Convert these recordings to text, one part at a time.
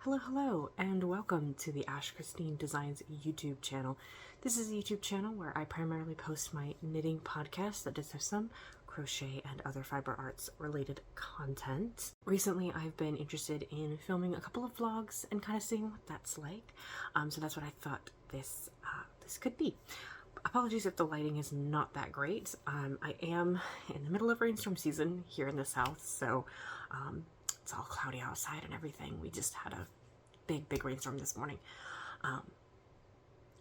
Hello, and welcome to the Ash Christine Designs YouTube channel. This is a YouTube channel where I primarily post my knitting podcast that does have some crochet and other fiber arts related content. Recently, I've been interested in filming a couple of vlogs and kind of seeing what that's like. So that's what I thought this could be. Apologies if the lighting is not that great. I am in the middle of rainstorm season here in the South, so it's all cloudy outside and everything. We just had a big rainstorm this morning.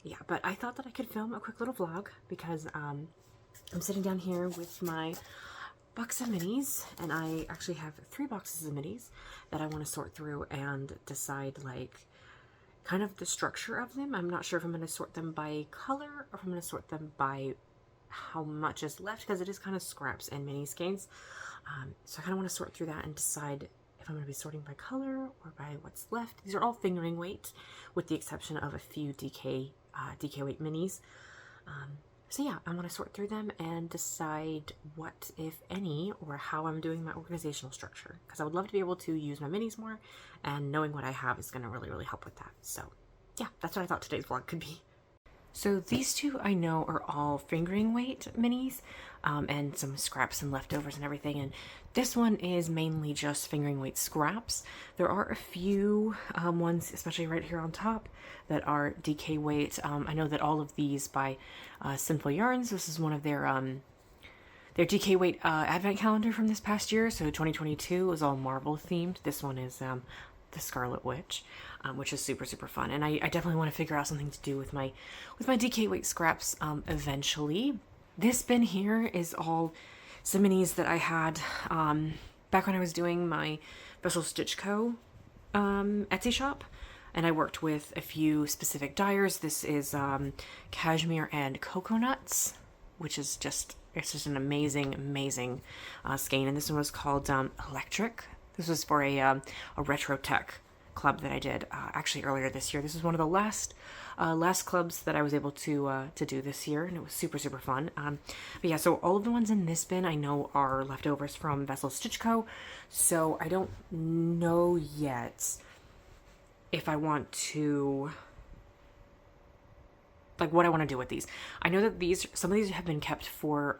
Yeah, but I thought that I could film a quick little vlog because I'm sitting down here with my box of minis, and I actually have 3 boxes of minis that I want to sort through and decide like kind of the structure of them. I'm not sure if I'm going to sort them by color or if I'm going to sort them by how much is left, because it is kind of scraps and mini skeins. So I kind of want to sort through that and decide if I'm going to be sorting by color or by what's left. These are all fingering weight, with the exception of a few DK weight minis. So yeah, I want to sort through them and decide what, if any, or how I'm doing my organizational structure, because I would love to be able to use my minis more, and knowing what I have is going to really help with that. So yeah, that's what I thought today's vlog could be. So these two I know are all fingering weight minis, and some scraps and leftovers and everything, and this one is mainly just fingering weight scraps. There are a few ones, especially right here on top, that are DK weight. I know that all of these by Sinful Yarns, this is one of their DK weight advent calendar from this past year, so 2022 was all marble themed. This one is the Scarlet Witch, which is super fun, and I definitely want to figure out something to do with my DK weight scraps eventually. This bin here is all some minis that I had back when I was doing my Vessel Stitch Co. Etsy shop, and I worked with a few specific dyers. This is cashmere and coconuts, which is it's just an amazing skein, and this one was called Electric. This was for a retro tech club that I did actually earlier this year. This is one of the last clubs that I was able to do this year, and it was super fun. But yeah, so all of the ones in this bin I know are leftovers from Vessel Stitch Co. So I don't know yet if I want to, like, what I want to do with these. I know that some of these have been kept for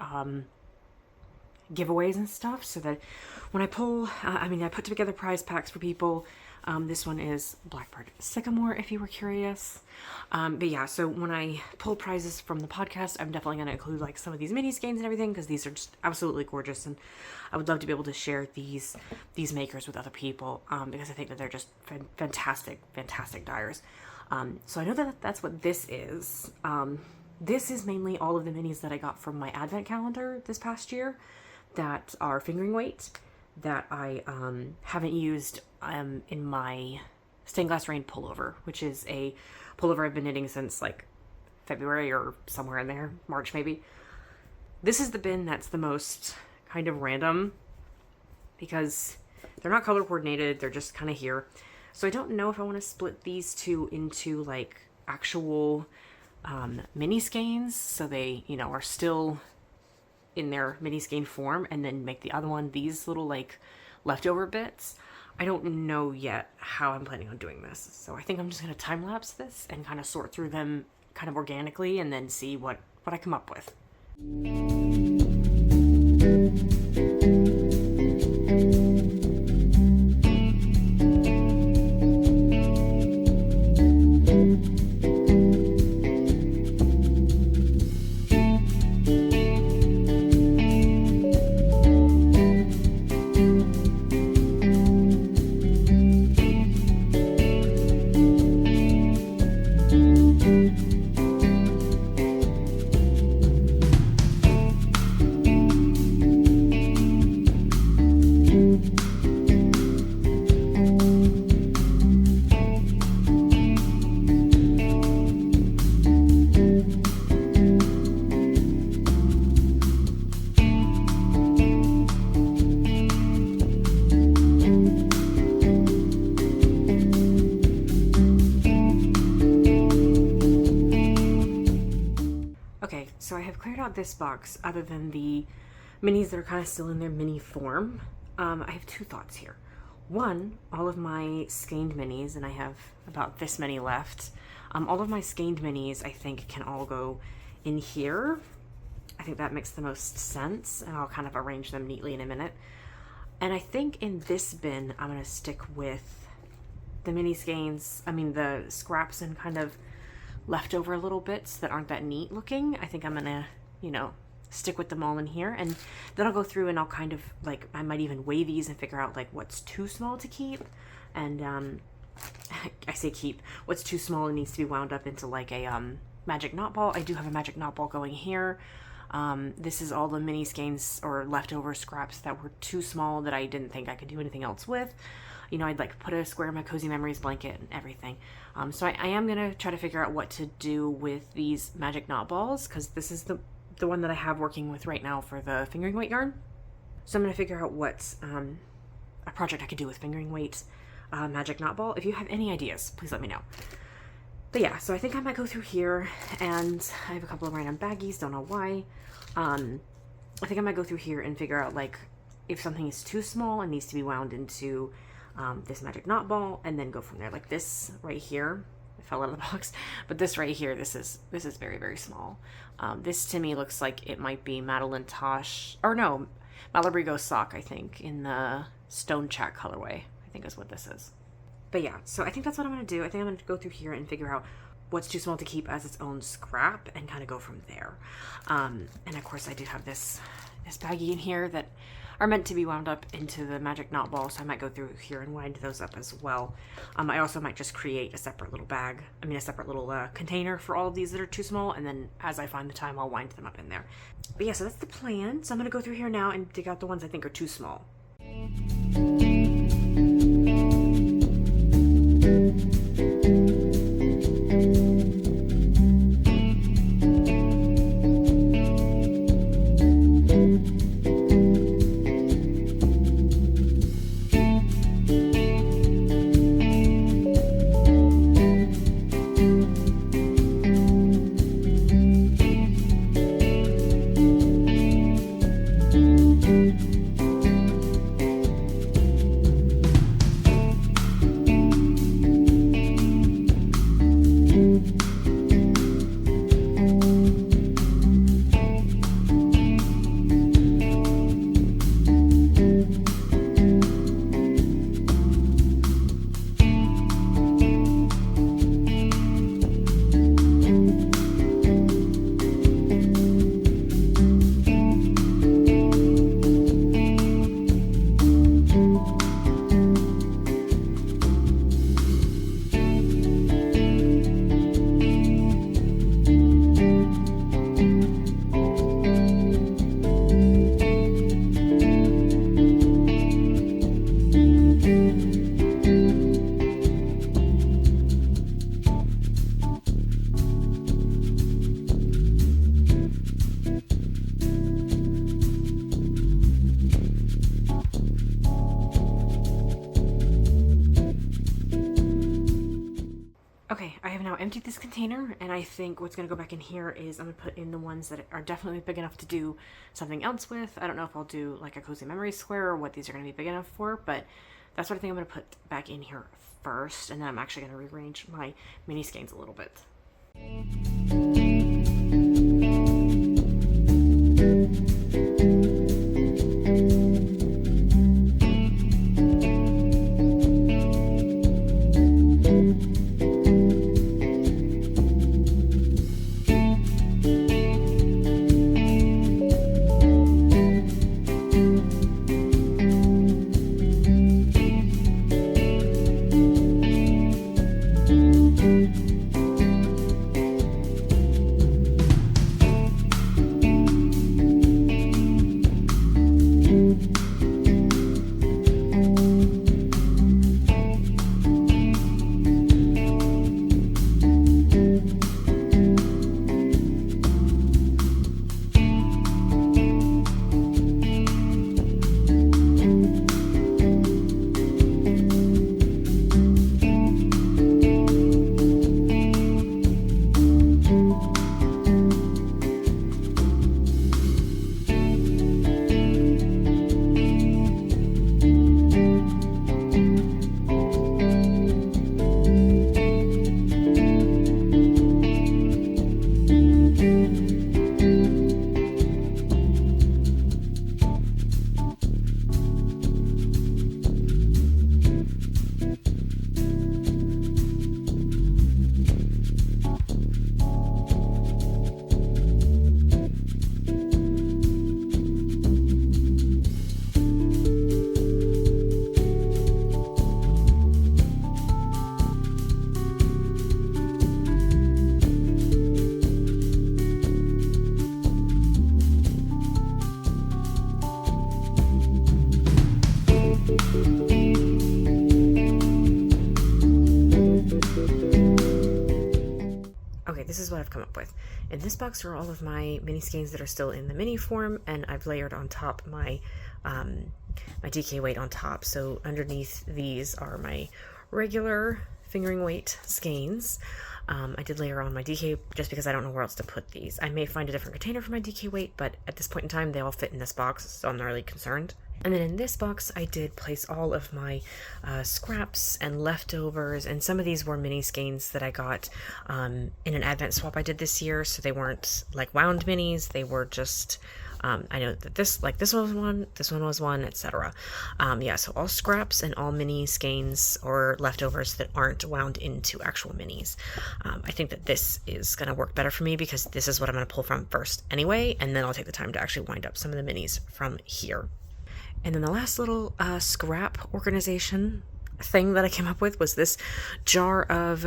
giveaways and stuff, so that when I pull, I put together prize packs for people. This one is Blackbird Sycamore, if you were curious. But yeah, so when I pull prizes from the podcast, I'm definitely going to include like some of these mini skeins and everything, because these are just absolutely gorgeous, and I would love to be able to share these makers with other people, because I think that they're just fantastic dyers. So I know that that's what this is. This is mainly all of the minis that I got from my advent calendar this past year that are fingering weight, that I haven't used in my Stained Glass Rain pullover, which is a pullover I've been knitting since like February or somewhere in there, March maybe. This is the bin that's the most kind of random, because they're not color coordinated, they're just kind of here. So I don't know if I want to split these two into like actual mini skeins, so they, are still in their mini skein form, and then make the other one these little like leftover bits. I don't know yet how I'm planning on doing this, so I think I'm just going to time lapse this and kind of sort through them kind of organically, and then see what I come up with. So I have cleared out this box, other than the minis that are kind of still in their mini form. I have 2 thoughts here. all of my skeined minis, and I have about this many left. All of my skeined minis, I think, can all go in here. I think that makes the most sense, and I'll kind of arrange them neatly in a minute. And I think in this bin, I'm going to stick with the Mini-Skeins, the scraps and kind of leftover little bits that aren't that neat looking. I think I'm going to, stick with them all in here, and then I'll go through and I'll kind of I might even weigh these and figure out what's too small to keep, and I say keep, what's too small and needs to be wound up into a magic knot ball. I do have a magic knot ball going here. This is all the Mini-Skeins or leftover scraps that were too small that I didn't think I could do anything else with. I'd put a square in my Cozy Memories blanket and everything. So I am going to try to figure out what to do with these magic knot balls, because this is the one that I have working with right now for the fingering weight yarn. So I'm going to figure out what's a project I could do with fingering weight magic knot ball. If you have any ideas, please let me know. But yeah, so I think I might go through here, and I have a couple of random baggies, don't know why. I think I might go through here and figure out if something is too small and needs to be wound into this magic knot ball, and then go from there. This right here, it fell out of the box, but this right here, this is very, very small. This to me looks like it might be Madeline Tosh, or no, Malabrigo sock, I think, in the Stone Chat colorway, I think is what this is. But yeah, so I think that's what I'm going to do. I think I'm going to go through here and figure out what's too small to keep as its own scrap and kind of go from there. And of course I do have this baggie in here that are meant to be wound up into the magic knot ball, so I might go through here and wind those up as well. I also might just create a separate little bag, a separate little container for all of these that are too small, and then as I find the time, I'll wind them up in there. But yeah, so that's the plan. So I'm going to go through here now and dig out the ones I think are too small. Okay, I have now emptied this container, and I think what's going to go back in here is I'm going to put in the ones that are definitely big enough to do something else with. I don't know if I'll do a Cozy Memories square or what these are going to be big enough for, but that's what I think I'm going to put back in here first, and then I'm actually going to rearrange my Mini-Skeins a little bit. this is what I've come up with. In this box are all of my mini skeins that are still in the mini form, and I've layered on top my my DK weight on top. So underneath these are my regular fingering weight skeins. I did layer on my DK just because I don't know where else to put these. I may find a different container for my DK weight, but at this point in time, they all fit in this box, so I'm not really concerned. And then in this box, I did place all of my scraps and leftovers, and some of these were mini skeins that I got in an advent swap I did this year, so they weren't like wound minis, they were just, I know that this one was one, etc. Yeah, so all scraps and all mini skeins or leftovers that aren't wound into actual minis. I think that this is going to work better for me because this is what I'm going to pull from first anyway, and then I'll take the time to actually wind up some of the minis from here. And then the last little scrap organization thing that I came up with was this jar of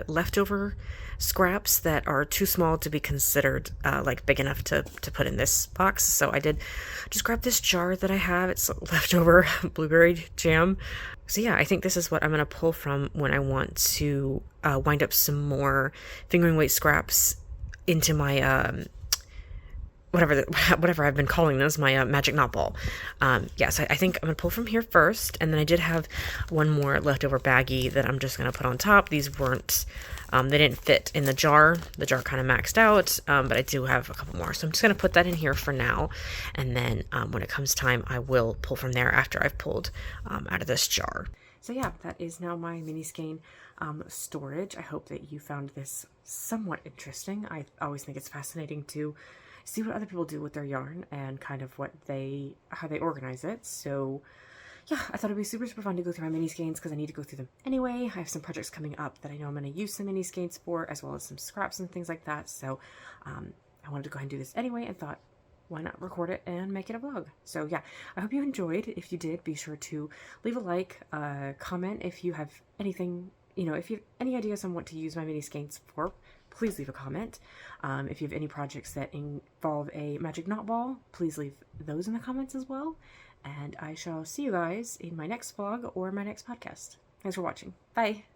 leftover scraps that are too small to be considered like big enough to put in this box. So I did just grab this jar that I have. It's leftover blueberry jam. So yeah, I think this is what I'm going to pull from when I want to wind up some more fingering weight scraps into my whatever I've been calling this, my magic knot ball. So I think I'm going to pull from here first, and then I did have one more leftover baggie that I'm just going to put on top. These weren't, they didn't fit in the jar. The jar kind of maxed out, but I do have a couple more. So I'm just going to put that in here for now, and then when it comes time, I will pull from there after I've pulled out of this jar. So yeah, that is now my mini skein storage. I hope that you found this somewhat interesting. I always think it's fascinating to see what other people do with their yarn and kind of how they organize it. So yeah, I thought it'd be super fun to go through my mini skeins because I need to go through them anyway. I have some projects coming up that I know I'm going to use some mini skeins for, as well as some scraps and things like that. So I wanted to go ahead and do this anyway and thought, why not record it and make it a vlog? So yeah, I hope you enjoyed. If you did, be sure to leave a like, comment if you have anything, if you have any ideas on what to use my mini skeins for, please leave a comment. If you have any projects that involve a magic knot ball, please leave those in the comments as well. And I shall see you guys in my next vlog or my next podcast. Thanks for watching. Bye!